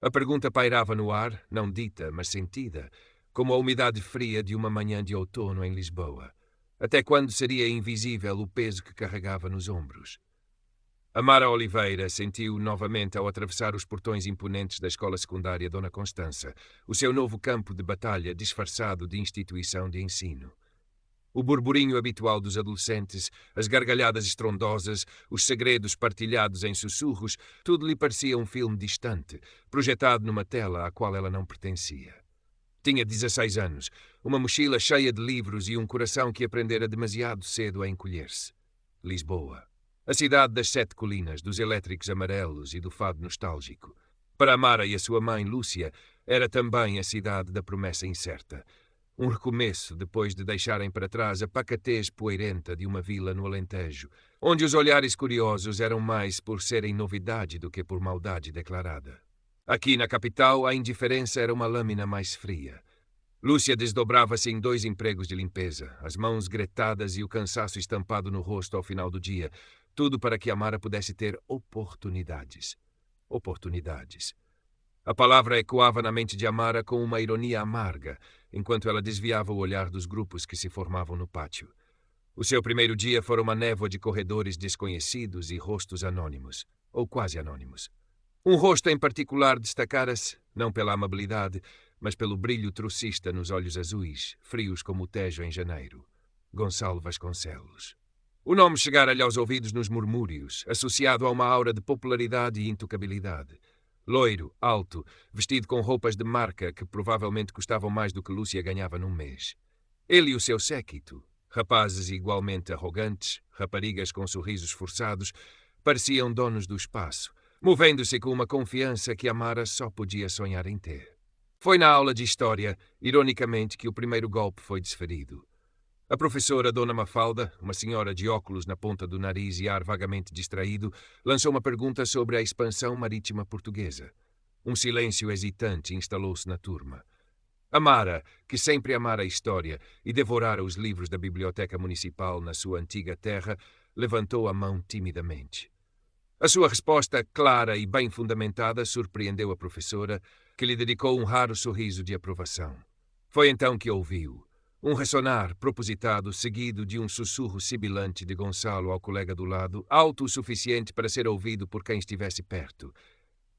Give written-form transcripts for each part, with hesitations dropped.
A pergunta pairava no ar, não dita, mas sentida, como a umidade fria de uma manhã de outono em Lisboa. Até quando seria invisível o peso que carregava nos ombros? Amara Oliveira sentiu novamente ao atravessar os portões imponentes da escola secundária Dona Constança, o seu novo campo de batalha disfarçado de instituição de ensino. O burburinho habitual dos adolescentes, as gargalhadas estrondosas, os segredos partilhados em sussurros, tudo lhe parecia um filme distante, projetado numa tela à qual ela não pertencia. Tinha 16 anos, uma mochila cheia de livros e um coração que aprendera demasiado cedo a encolher-se. Lisboa. A cidade das 7 colinas, dos elétricos amarelos e do fado nostálgico. Para Amara e a sua mãe, Lúcia, era também a cidade da promessa incerta. Um recomeço depois de deixarem para trás a pacatez poeirenta de uma vila no Alentejo, onde os olhares curiosos eram mais por serem novidade do que por maldade declarada. Aqui na capital, a indiferença era uma lâmina mais fria. Lúcia desdobrava-se em 2 empregos de limpeza, as mãos gretadas e o cansaço estampado no rosto ao final do dia, tudo para que Amara pudesse ter oportunidades. Oportunidades. A palavra ecoava na mente de Amara com uma ironia amarga, enquanto ela desviava o olhar dos grupos que se formavam no pátio. O seu primeiro dia fora uma névoa de corredores desconhecidos e rostos anônimos, ou quase anônimos. Um rosto em particular destacara-se, não pela amabilidade, mas pelo brilho trocista nos olhos azuis, frios como o Tejo em janeiro. Gonçalo Vasconcelos. O nome chegara-lhe aos ouvidos nos murmúrios, associado a uma aura de popularidade e intocabilidade. Loiro, alto, vestido com roupas de marca que provavelmente custavam mais do que Lúcia ganhava num mês. Ele e o seu séquito, rapazes igualmente arrogantes, raparigas com sorrisos forçados, pareciam donos do espaço, movendo-se com uma confiança que Amara só podia sonhar em ter. Foi na aula de História, ironicamente, que o primeiro golpe foi desferido. A professora Dona Mafalda, uma senhora de óculos na ponta do nariz e ar vagamente distraído, lançou uma pergunta sobre a expansão marítima portuguesa. Um silêncio hesitante instalou-se na turma. Amara, que sempre amara a história e devorara os livros da biblioteca municipal na sua antiga terra, levantou a mão timidamente. A sua resposta, clara e bem fundamentada, surpreendeu a professora, que lhe dedicou um raro sorriso de aprovação. Foi então que ouviu. Um ressonar propositado, seguido de um sussurro sibilante de Gonçalo ao colega do lado, alto o suficiente para ser ouvido por quem estivesse perto.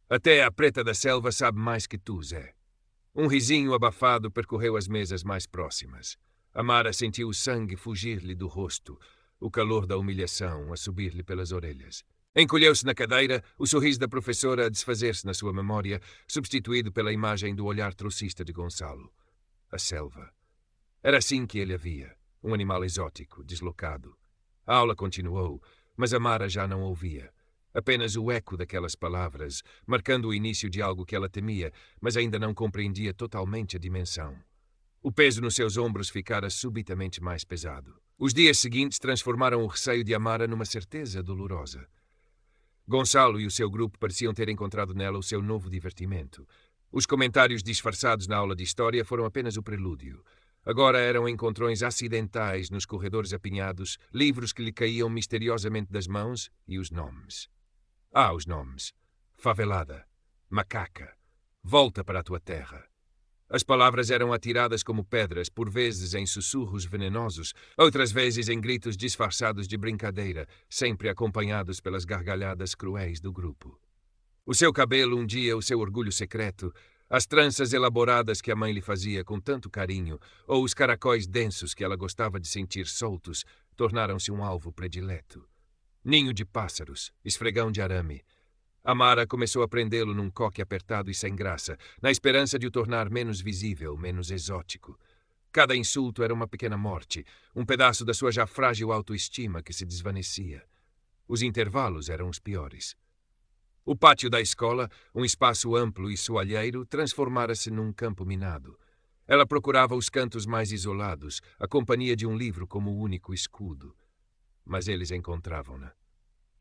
Até a preta da selva sabe mais que tu, Zé. Um risinho abafado percorreu as mesas mais próximas. Amara sentiu o sangue fugir-lhe do rosto, o calor da humilhação a subir-lhe pelas orelhas. Encolheu-se na cadeira, o sorriso da professora a desfazer-se na sua memória, substituído pela imagem do olhar trocista de Gonçalo. A selva. Era assim que ele a via, um animal exótico, deslocado. A aula continuou, mas Amara já não ouvia. Apenas o eco daquelas palavras, marcando o início de algo que ela temia, mas ainda não compreendia totalmente a dimensão. O peso nos seus ombros ficara subitamente mais pesado. Os dias seguintes transformaram o receio de Amara numa certeza dolorosa. Gonçalo e o seu grupo pareciam ter encontrado nela o seu novo divertimento. Os comentários disfarçados na aula de História foram apenas o prelúdio. Agora eram encontrões acidentais nos corredores apinhados, livros que lhe caíam misteriosamente das mãos e os nomes. Os nomes. Favelada. Macaca. Volta para a tua terra. As palavras eram atiradas como pedras, por vezes em sussurros venenosos, outras vezes em gritos disfarçados de brincadeira, sempre acompanhados pelas gargalhadas cruéis do grupo. O seu cabelo, um dia o seu orgulho secreto, as tranças elaboradas que a mãe lhe fazia com tanto carinho, ou os caracóis densos que ela gostava de sentir soltos, tornaram-se um alvo predileto. Ninho de pássaros, esfregão de arame. Amara começou a prendê-lo num coque apertado e sem graça, na esperança de o tornar menos visível, menos exótico. Cada insulto era uma pequena morte, um pedaço da sua já frágil autoestima que se desvanecia. Os intervalos eram os piores. O pátio da escola, um espaço amplo e soalheiro, transformara-se num campo minado. Ela procurava os cantos mais isolados, a companhia de um livro como único escudo. Mas eles encontravam-na.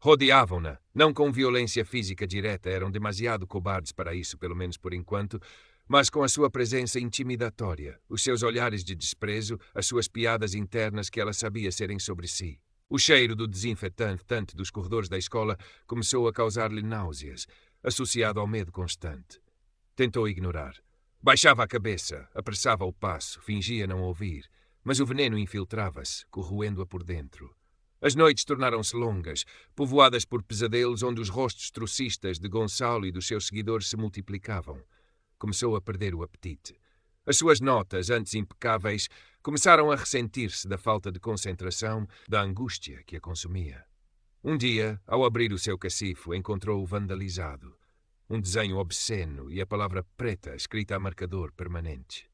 Rodeavam-na, não com violência física direta, eram demasiado cobardes para isso, pelo menos por enquanto, mas com a sua presença intimidatória, os seus olhares de desprezo, as suas piadas internas que ela sabia serem sobre si. O cheiro do desinfetante dos corredores da escola começou a causar-lhe náuseas, associado ao medo constante. Tentou ignorar. Baixava a cabeça, apressava o passo, fingia não ouvir, mas o veneno infiltrava-se, corroendo-a por dentro. As noites tornaram-se longas, povoadas por pesadelos onde os rostos trocistas de Gonçalo e dos seus seguidores se multiplicavam. Começou a perder o apetite. As suas notas, antes impecáveis, começaram a ressentir-se da falta de concentração, da angústia que a consumia. Um dia, ao abrir o seu cacifo, encontrou-o vandalizado. Um desenho obsceno e a palavra preta escrita a marcador permanente.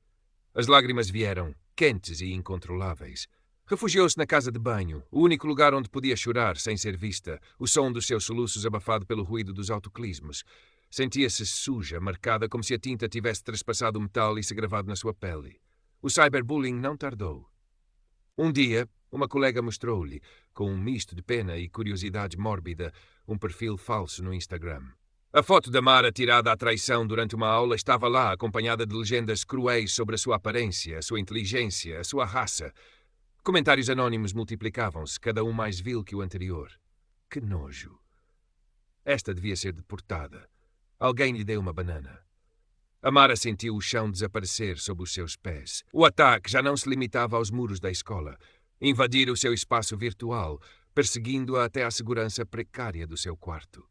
As lágrimas vieram, quentes e incontroláveis. Refugiou-se na casa de banho, o único lugar onde podia chorar sem ser vista, o som dos seus soluços abafado pelo ruído dos autocolismos. Sentia-se suja, marcada como se a tinta tivesse trespassado o metal e se gravado na sua pele. O cyberbullying não tardou. Um dia, uma colega mostrou-lhe, com um misto de pena e curiosidade mórbida, um perfil falso no Instagram. A foto da Mara tirada à traição durante uma aula estava lá, acompanhada de legendas cruéis sobre a sua aparência, a sua inteligência, a sua raça. Comentários anónimos multiplicavam-se, cada um mais vil que o anterior. Que nojo! Esta devia ser deportada. Alguém lhe deu uma banana. A Mara sentiu o chão desaparecer sob os seus pés. O ataque já não se limitava aos muros da escola. Invadira o seu espaço virtual, perseguindo-a até à segurança precária do seu quarto.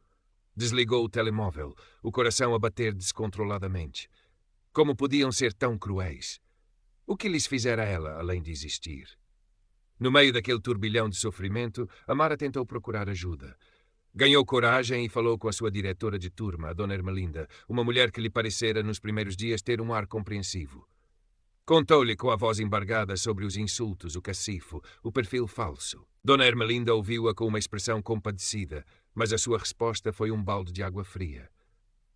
Desligou o telemóvel, o coração a bater descontroladamente. Como podiam ser tão cruéis? O que lhes fizera ela, além de existir? No meio daquele turbilhão de sofrimento, a Mara tentou procurar ajuda. Ganhou coragem e falou com a sua diretora de turma, a Dona Ermelinda, uma mulher que lhe parecera nos primeiros dias ter um ar compreensivo. Contou-lhe com a voz embargada sobre os insultos, o cacifo, o perfil falso. Dona Ermelinda ouviu-a com uma expressão compadecida, mas a sua resposta foi um balde de água fria.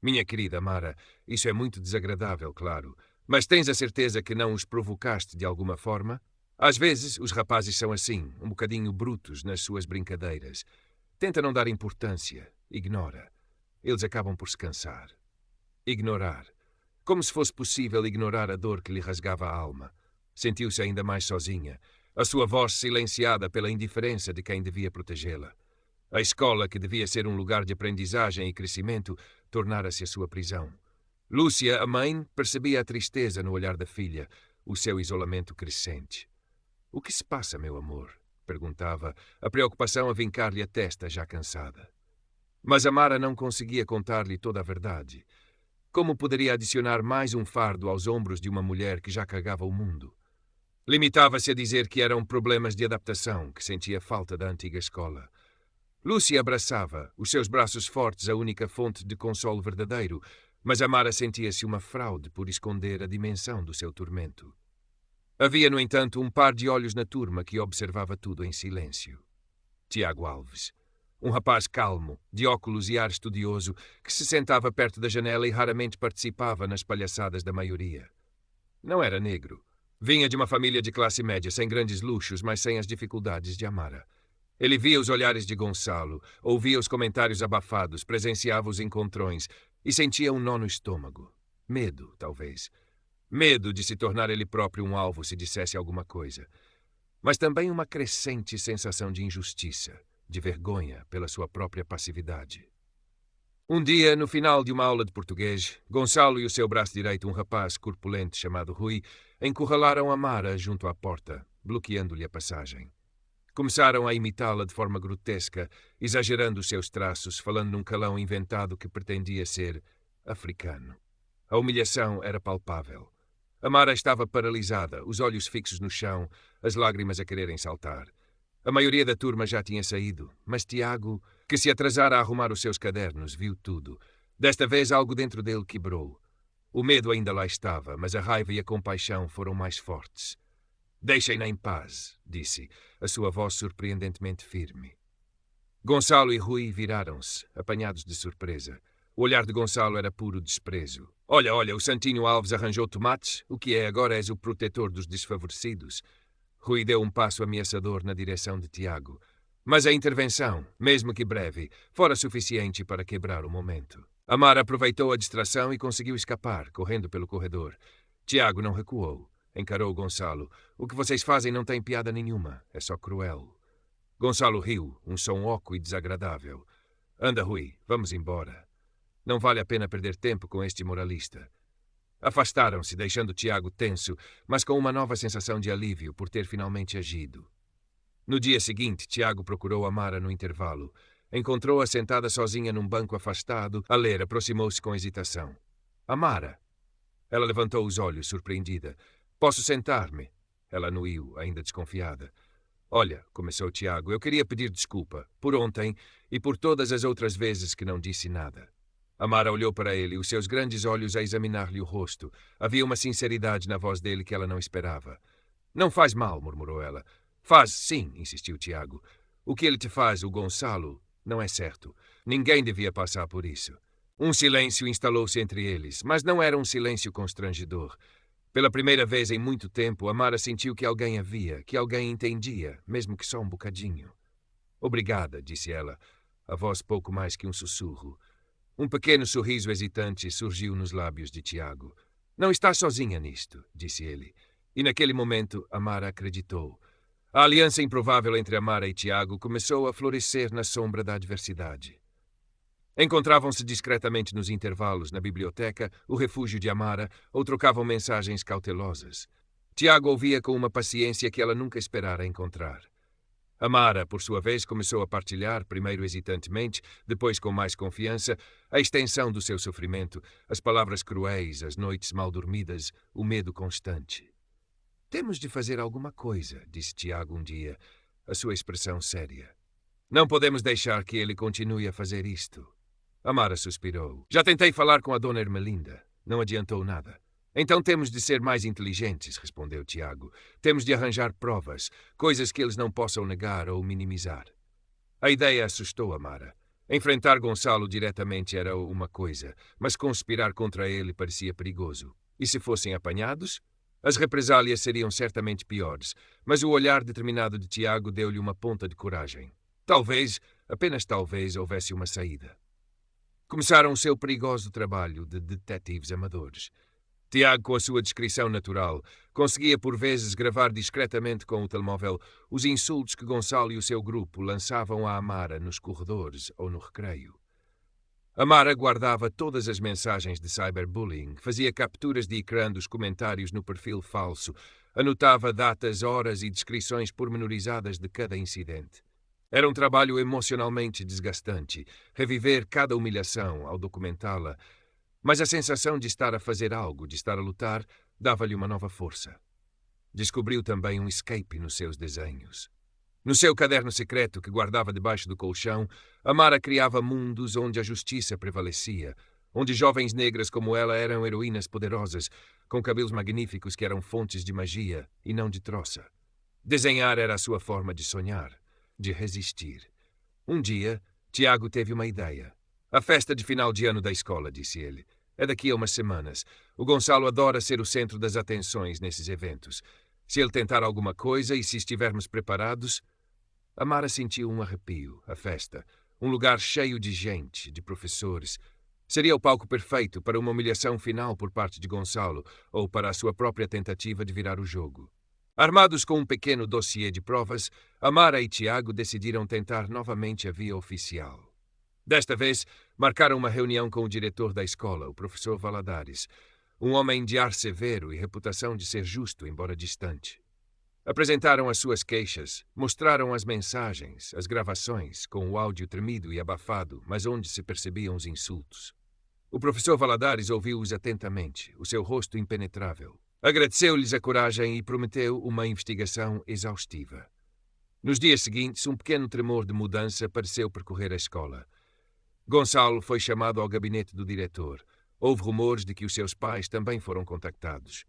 Minha querida Mara, isso é muito desagradável, claro, mas tens a certeza que não os provocaste de alguma forma? Às vezes, os rapazes são assim, um bocadinho brutos nas suas brincadeiras. Tenta não dar importância. Ignora. Eles acabam por se cansar. Ignorar. Como se fosse possível ignorar a dor que lhe rasgava a alma. Sentiu-se ainda mais sozinha, a sua voz silenciada pela indiferença de quem devia protegê-la. A escola, que devia ser um lugar de aprendizagem e crescimento, tornara-se a sua prisão. Lúcia, a mãe, percebia a tristeza no olhar da filha, o seu isolamento crescente. — O que se passa, meu amor? Perguntava, a preocupação a vincar-lhe a testa já cansada. Mas a Mara não conseguia contar-lhe toda a verdade. Como poderia adicionar mais um fardo aos ombros de uma mulher que já carregava o mundo? Limitava-se a dizer que eram problemas de adaptação, que sentia falta da antiga escola. Lúcia abraçava, os seus braços fortes a única fonte de consolo verdadeiro, mas a Mara sentia-se uma fraude por esconder a dimensão do seu tormento. Havia, no entanto, um par de olhos na turma que observava tudo em silêncio. Tiago Alves. Um rapaz calmo, de óculos e ar estudioso, que se sentava perto da janela e raramente participava nas palhaçadas da maioria. Não era negro. Vinha de uma família de classe média, sem grandes luxos, mas sem as dificuldades de Amara. Ele via os olhares de Gonçalo, ouvia os comentários abafados, presenciava os encontrões e sentia um nó no estômago. Medo, talvez. Medo de se tornar ele próprio um alvo se dissesse alguma coisa. Mas também uma crescente sensação de injustiça, de vergonha pela sua própria passividade. Um dia, no final de uma aula de português, Gonçalo e o seu braço direito, um rapaz corpulento chamado Rui, encurralaram a Mara junto à porta, bloqueando-lhe a passagem. Começaram a imitá-la de forma grotesca, exagerando os seus traços, falando num calão inventado que pretendia ser africano. A humilhação era palpável. A Mara estava paralisada, os olhos fixos no chão, as lágrimas a quererem saltar. A maioria da turma já tinha saído, mas Tiago, que se atrasara a arrumar os seus cadernos, viu tudo. Desta vez algo dentro dele quebrou. O medo ainda lá estava, mas a raiva e a compaixão foram mais fortes. — Deixem-na em paz, disse, a sua voz surpreendentemente firme. Gonçalo e Rui viraram-se, apanhados de surpresa. O olhar de Gonçalo era puro desprezo. — Olha, o Santinho Alves arranjou tomates? O que é agora? És o protetor dos desfavorecidos. Rui deu um passo ameaçador na direção de Tiago. Mas a intervenção, mesmo que breve, fora suficiente para quebrar o momento. Amara aproveitou a distração e conseguiu escapar, correndo pelo corredor. Tiago não recuou. Encarou Gonçalo. — O que vocês fazem não tem piada nenhuma. É só cruel. Gonçalo riu, um som oco e desagradável. — Anda, Rui, vamos embora. Não vale a pena perder tempo com este moralista. Afastaram-se, deixando Tiago tenso, mas com uma nova sensação de alívio por ter finalmente agido. No dia seguinte, Tiago procurou Amara no intervalo. Encontrou-a sentada sozinha num banco afastado. A ler, aproximou-se com hesitação. Amara! Ela levantou os olhos, surpreendida. Posso sentar-me? Ela anuiu, ainda desconfiada. Olha, começou Tiago, eu queria pedir desculpa, por ontem e por todas as outras vezes que não disse nada. Amara olhou para ele, os seus grandes olhos a examinar-lhe o rosto. Havia uma sinceridade na voz dele que ela não esperava. Não faz mal, murmurou ela. Faz, sim, insistiu Tiago. O que ele te faz, o Gonçalo, não é certo. Ninguém devia passar por isso. Um silêncio instalou-se entre eles, mas não era um silêncio constrangedor. Pela primeira vez em muito tempo, Amara sentiu que alguém havia, que alguém entendia, mesmo que só um bocadinho. Obrigada, disse ela, a voz pouco mais que um sussurro. Um pequeno sorriso hesitante surgiu nos lábios de Tiago. Não está sozinha nisto, disse ele. E naquele momento, Amara acreditou. A aliança improvável entre Amara e Tiago começou a florescer na sombra da adversidade. Encontravam-se discretamente nos intervalos na biblioteca, o refúgio de Amara, ou trocavam mensagens cautelosas. Tiago ouvia com uma paciência que ela nunca esperara encontrar. Amara, por sua vez, começou a partilhar, primeiro hesitantemente, depois com mais confiança, a extensão do seu sofrimento, as palavras cruéis, as noites mal dormidas, o medo constante. Temos de fazer alguma coisa, disse Tiago um dia, a sua expressão séria. Não podemos deixar que ele continue a fazer isto. Amara suspirou. Já tentei falar com a dona Ermelinda. Não adiantou nada. Então temos de ser mais inteligentes, respondeu Tiago. Temos de arranjar provas, coisas que eles não possam negar ou minimizar. A ideia assustou Amara. Enfrentar Gonçalo diretamente era uma coisa, mas conspirar contra ele parecia perigoso. E se fossem apanhados? As represálias seriam certamente piores, mas o olhar determinado de Tiago deu-lhe uma ponta de coragem. Talvez, apenas talvez, houvesse uma saída. Começaram o seu perigoso trabalho de detetives amadores. Tiago, com a sua descrição natural, conseguia por vezes gravar discretamente com o telemóvel os insultos que Gonçalo e o seu grupo lançavam a Amara nos corredores ou no recreio. Amara guardava todas as mensagens de cyberbullying, fazia capturas de ecrã dos comentários no perfil falso, anotava datas, horas e descrições pormenorizadas de cada incidente. Era um trabalho emocionalmente desgastante, reviver cada humilhação ao documentá-la, mas a sensação de estar a fazer algo, de estar a lutar, dava-lhe uma nova força. Descobriu também um escape nos seus desenhos. No seu caderno secreto que guardava debaixo do colchão, Amara criava mundos onde a justiça prevalecia, onde jovens negras como ela eram heroínas poderosas, com cabelos magníficos que eram fontes de magia e não de troça. Desenhar era a sua forma de sonhar, de resistir. Um dia, Tiago teve uma ideia. A festa de final de ano da escola, disse ele. É daqui a umas semanas. O Gonçalo adora ser o centro das atenções nesses eventos. Se ele tentar alguma coisa e se estivermos preparados... Amara sentiu um arrepio. A festa. Um lugar cheio de gente, de professores. Seria o palco perfeito para uma humilhação final por parte de Gonçalo ou para a sua própria tentativa de virar o jogo. Armados com um pequeno dossiê de provas, Amara e Tiago decidiram tentar novamente a via oficial. Desta vez, marcaram uma reunião com o diretor da escola, o professor Valadares, um homem de ar severo e reputação de ser justo, embora distante. Apresentaram as suas queixas, mostraram as mensagens, as gravações, com o áudio tremido e abafado, mas onde se percebiam os insultos. O professor Valadares ouviu-os atentamente, o seu rosto impenetrável. Agradeceu-lhes a coragem e prometeu uma investigação exaustiva. Nos dias seguintes, um pequeno tremor de mudança pareceu percorrer a escola. Gonçalo foi chamado ao gabinete do diretor. Houve rumores de que os seus pais também foram contactados.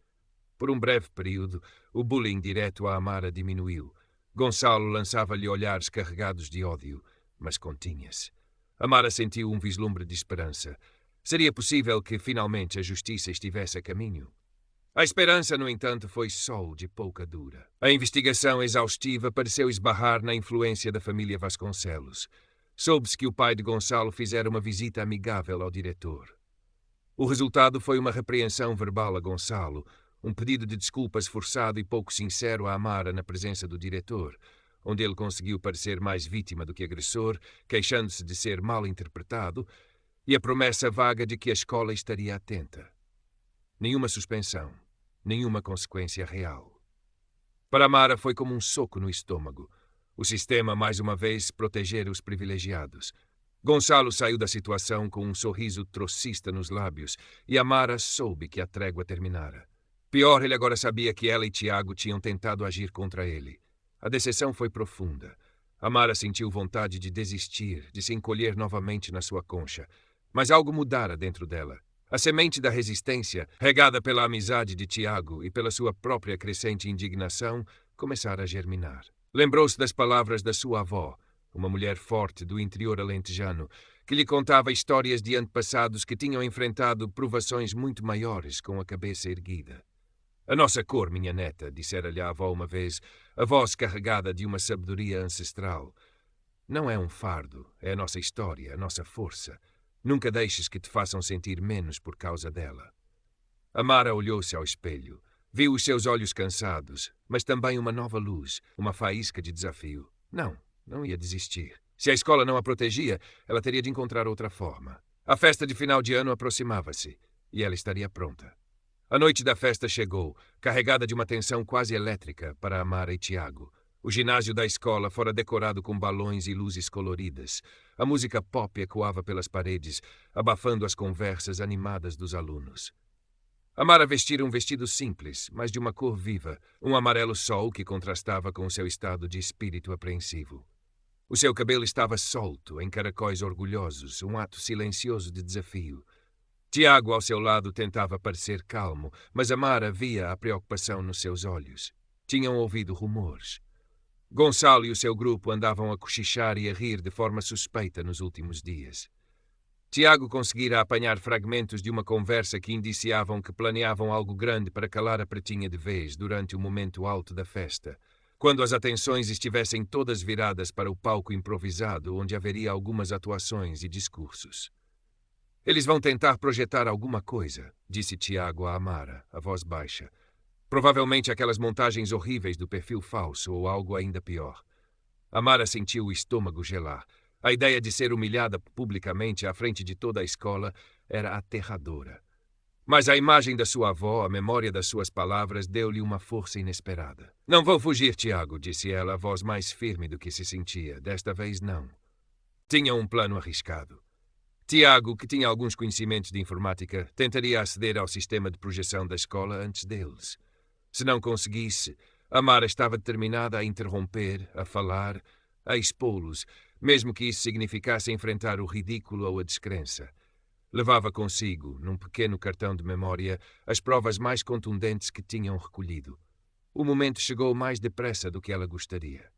Por um breve período, o bullying direto a Amara diminuiu. Gonçalo lançava-lhe olhares carregados de ódio, mas continha-se. Amara sentiu um vislumbre de esperança. Seria possível que, finalmente, a justiça estivesse a caminho? A esperança, no entanto, foi sol de pouca dura. A investigação exaustiva pareceu esbarrar na influência da família Vasconcelos. Soube-se que o pai de Gonçalo fizera uma visita amigável ao diretor. O resultado foi uma repreensão verbal a Gonçalo, um pedido de desculpas forçado e pouco sincero a Amara na presença do diretor, onde ele conseguiu parecer mais vítima do que agressor, queixando-se de ser mal interpretado, e a promessa vaga de que a escola estaria atenta. Nenhuma suspensão, nenhuma consequência real. Para Amara foi como um soco no estômago. O sistema, mais uma vez, protegera os privilegiados. Gonçalo saiu da situação com um sorriso trocista nos lábios e Amara soube que a trégua terminara. Pior, ele agora sabia que ela e Tiago tinham tentado agir contra ele. A decepção foi profunda. Amara sentiu vontade de desistir, de se encolher novamente na sua concha. Mas algo mudara dentro dela. A semente da resistência, regada pela amizade de Tiago e pela sua própria crescente indignação, começara a germinar. Lembrou-se das palavras da sua avó, uma mulher forte do interior alentejano, que lhe contava histórias de antepassados que tinham enfrentado provações muito maiores com a cabeça erguida. A nossa cor, minha neta, dissera-lhe a avó uma vez, a voz carregada de uma sabedoria ancestral. Não é um fardo, é a nossa história, a nossa força. Nunca deixes que te façam sentir menos por causa dela. Amara olhou-se ao espelho. Viu os seus olhos cansados, mas também uma nova luz, uma faísca de desafio. Não ia desistir. Se a escola não a protegia, ela teria de encontrar outra forma. A festa de final de ano aproximava-se, e ela estaria pronta. A noite da festa chegou, carregada de uma tensão quase elétrica para Amara e Tiago. O ginásio da escola fora decorado com balões e luzes coloridas. A música pop ecoava pelas paredes, abafando as conversas animadas dos alunos. Amara vestira um vestido simples, mas de uma cor viva, um amarelo sol que contrastava com o seu estado de espírito apreensivo. O seu cabelo estava solto, em caracóis orgulhosos, um ato silencioso de desafio. Tiago, ao seu lado, tentava parecer calmo, mas Amara via a preocupação nos seus olhos. Tinham ouvido rumores. Gonçalo e o seu grupo andavam a cochichar e a rir de forma suspeita nos últimos dias. Tiago conseguira apanhar fragmentos de uma conversa que indiciavam que planeavam algo grande para calar a pretinha de vez durante o momento alto da festa, quando as atenções estivessem todas viradas para o palco improvisado, onde haveria algumas atuações e discursos. Eles vão tentar projetar alguma coisa, disse Tiago a Amara, a voz baixa. Provavelmente aquelas montagens horríveis do perfil falso ou algo ainda pior. Amara sentiu o estômago gelar. A ideia de ser humilhada publicamente à frente de toda a escola era aterradora. Mas a imagem da sua avó, a memória das suas palavras, deu-lhe uma força inesperada. Não vou fugir, Tiago, disse ela, a voz mais firme do que se sentia. Desta vez, não. Tinha um plano arriscado. Tiago, que tinha alguns conhecimentos de informática, tentaria aceder ao sistema de projeção da escola antes deles. Se não conseguisse, Amara estava determinada a interromper, a falar, a expô-los, mesmo que isso significasse enfrentar o ridículo ou a descrença. Levava consigo, num pequeno cartão de memória, as provas mais contundentes que tinham recolhido. O momento chegou mais depressa do que ela gostaria.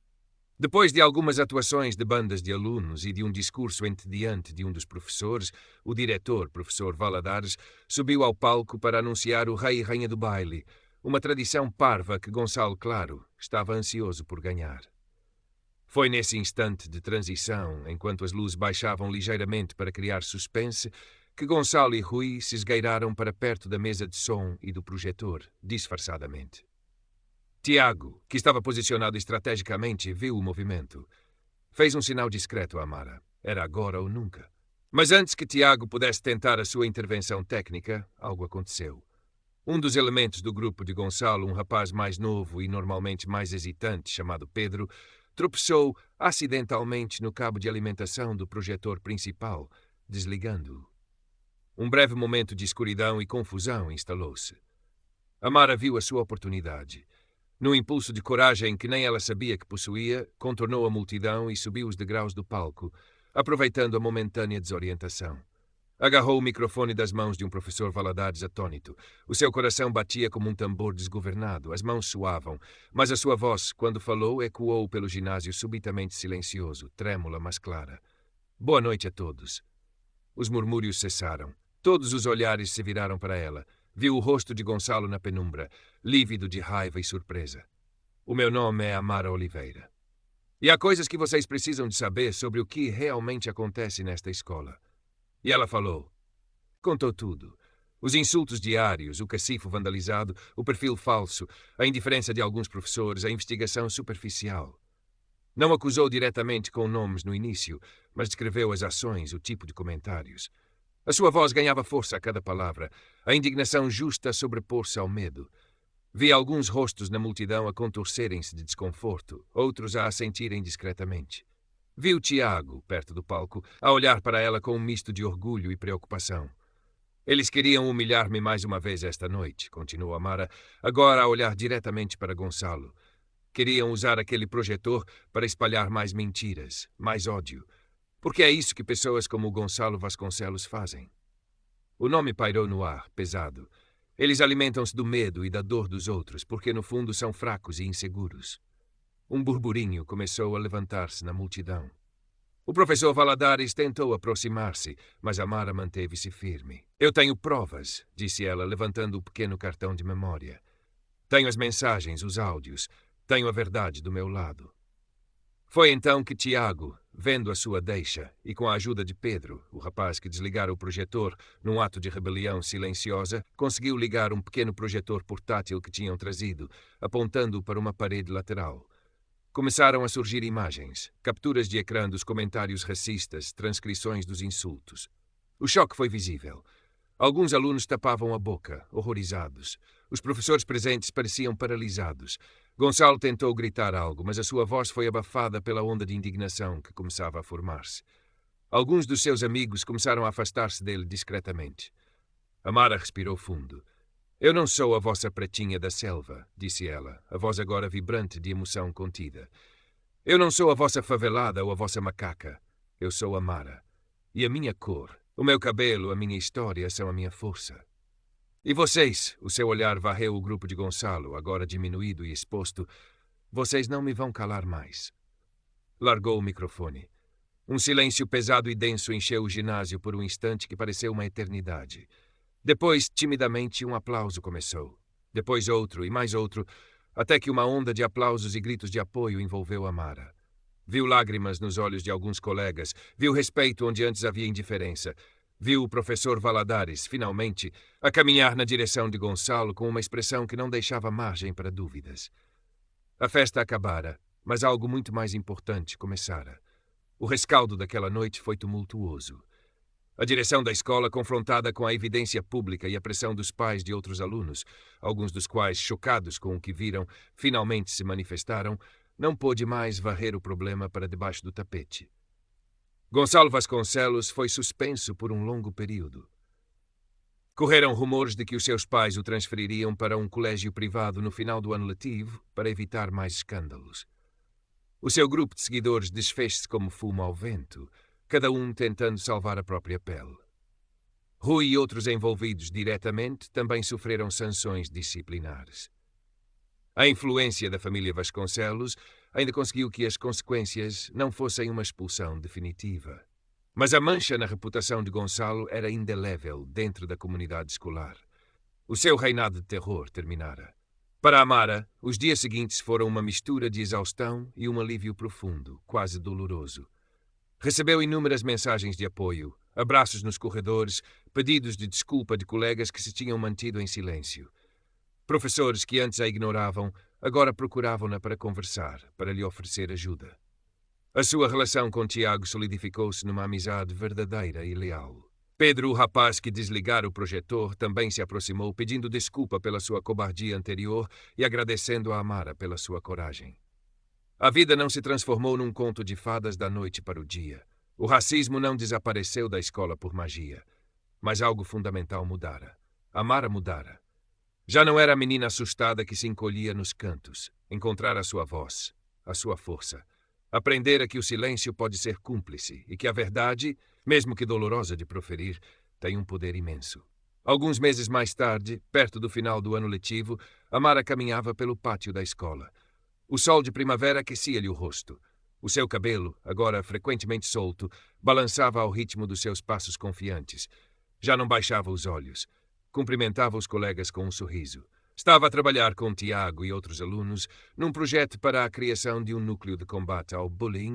Depois de algumas atuações de bandas de alunos e de um discurso entediante de um dos professores, o diretor, professor Valadares, subiu ao palco para anunciar o rei e rainha do baile, uma tradição parva que Gonçalo, claro, estava ansioso por ganhar. Foi nesse instante de transição, enquanto as luzes baixavam ligeiramente para criar suspense, que Gonçalo e Rui se esgueiraram para perto da mesa de som e do projetor, disfarçadamente. Tiago, que estava posicionado estrategicamente, viu o movimento. Fez um sinal discreto a Amara. Era agora ou nunca. Mas antes que Tiago pudesse tentar a sua intervenção técnica, algo aconteceu. Um dos elementos do grupo de Gonçalo, um rapaz mais novo e normalmente mais hesitante, chamado Pedro, tropeçou acidentalmente no cabo de alimentação do projetor principal, desligando-o. Um breve momento de escuridão e confusão instalou-se. Amara viu a sua oportunidade. Num impulso de coragem que nem ela sabia que possuía, contornou a multidão e subiu os degraus do palco, aproveitando a momentânea desorientação. Agarrou o microfone das mãos de um professor Valadares atônito. O seu coração batia como um tambor desgovernado, as mãos suavam, mas a sua voz, quando falou, ecoou pelo ginásio subitamente silencioso, trêmula, mas clara. Boa noite a todos. Os murmúrios cessaram. Todos os olhares se viraram para ela. Viu o rosto de Gonçalo na penumbra, lívido de raiva e surpresa. O meu nome é Amara Oliveira. E há coisas que vocês precisam de saber sobre o que realmente acontece nesta escola. E ela falou. Contou tudo. Os insultos diários, o cacifo vandalizado, o perfil falso, a indiferença de alguns professores, a investigação superficial. Não acusou diretamente com nomes no início, mas descreveu as ações, o tipo de comentários. A sua voz ganhava força a cada palavra, a indignação justa a sobrepor-se ao medo. Vi alguns rostos na multidão a contorcerem-se de desconforto, outros a assentirem discretamente. Vi o Tiago, perto do palco, a olhar para ela com um misto de orgulho e preocupação. Eles queriam humilhar-me mais uma vez esta noite, continuou Amara, agora a olhar diretamente para Gonçalo. Queriam usar aquele projetor para espalhar mais mentiras, mais ódio. Porque é isso que pessoas como o Gonçalo Vasconcelos fazem. O nome pairou no ar, pesado. Eles alimentam-se do medo e da dor dos outros, porque no fundo são fracos e inseguros. Um burburinho começou a levantar-se na multidão. O professor Valadares tentou aproximar-se, mas Amara manteve-se firme. Eu tenho provas, disse ela, levantando o pequeno cartão de memória. Tenho as mensagens, os áudios. Tenho a verdade do meu lado. Foi então que Tiago, vendo a sua deixa, e com a ajuda de Pedro, o rapaz que desligara o projetor num ato de rebelião silenciosa, conseguiu ligar um pequeno projetor portátil que tinham trazido, apontando-o para uma parede lateral. Começaram a surgir imagens, capturas de ecrã dos comentários racistas, transcrições dos insultos. O choque foi visível. Alguns alunos tapavam a boca, horrorizados. Os professores presentes pareciam paralisados. Gonçalo tentou gritar algo, mas a sua voz foi abafada pela onda de indignação que começava a formar-se. Alguns dos seus amigos começaram a afastar-se dele discretamente. Amara respirou fundo. Eu não sou a vossa pratinha da selva, disse ela, a voz agora vibrante de emoção contida. Eu não sou a vossa favelada ou a vossa macaca. Eu sou Amara. E a minha cor, o meu cabelo, a minha história são a minha força. E vocês, o seu olhar varreu o grupo de Gonçalo, agora diminuído e exposto, vocês não me vão calar mais. Largou o microfone. Um silêncio pesado e denso encheu o ginásio por um instante que pareceu uma eternidade. Depois, timidamente, um aplauso começou. Depois outro e mais outro, até que uma onda de aplausos e gritos de apoio envolveu Amara. Viu lágrimas nos olhos de alguns colegas, viu respeito onde antes havia indiferença. Viu o professor Valadares, finalmente, a caminhar na direção de Gonçalo com uma expressão que não deixava margem para dúvidas. A festa acabara, mas algo muito mais importante começara. O rescaldo daquela noite foi tumultuoso. A direção da escola, confrontada com a evidência pública e a pressão dos pais de outros alunos, alguns dos quais, chocados com o que viram, finalmente se manifestaram, não pôde mais varrer o problema para debaixo do tapete. Gonçalo Vasconcelos foi suspenso por um longo período. Correram rumores de que os seus pais o transfeririam para um colégio privado no final do ano letivo para evitar mais escândalos. O seu grupo de seguidores desfez-se como fumo ao vento, cada um tentando salvar a própria pele. Rui e outros envolvidos diretamente também sofreram sanções disciplinares. A influência da família Vasconcelos ainda conseguiu que as consequências não fossem uma expulsão definitiva. Mas a mancha na reputação de Gonçalo era indelével dentro da comunidade escolar. O seu reinado de terror terminara. Para Amara, os dias seguintes foram uma mistura de exaustão e um alívio profundo, quase doloroso. Recebeu inúmeras mensagens de apoio, abraços nos corredores, pedidos de desculpa de colegas que se tinham mantido em silêncio. Professores que antes a ignoravam, agora procuravam-na para conversar, para lhe oferecer ajuda. A sua relação com Tiago solidificou-se numa amizade verdadeira e leal. Pedro, o rapaz que desligara o projetor, também se aproximou, pedindo desculpa pela sua cobardia anterior e agradecendo a Amara pela sua coragem. A vida não se transformou num conto de fadas da noite para o dia. O racismo não desapareceu da escola por magia. Mas algo fundamental mudara. Amara mudara. Já não era a menina assustada que se encolhia nos cantos. Encontrara a sua voz, a sua força. Aprendera que o silêncio pode ser cúmplice e que a verdade, mesmo que dolorosa de proferir, tem um poder imenso. Alguns meses mais tarde, perto do final do ano letivo, Amara caminhava pelo pátio da escola. O sol de primavera aquecia-lhe o rosto. O seu cabelo, agora frequentemente solto, balançava ao ritmo dos seus passos confiantes. Já não baixava os olhos. Cumprimentava os colegas com um sorriso. Estava a trabalhar com Tiago e outros alunos num projeto para a criação de um núcleo de combate ao bullying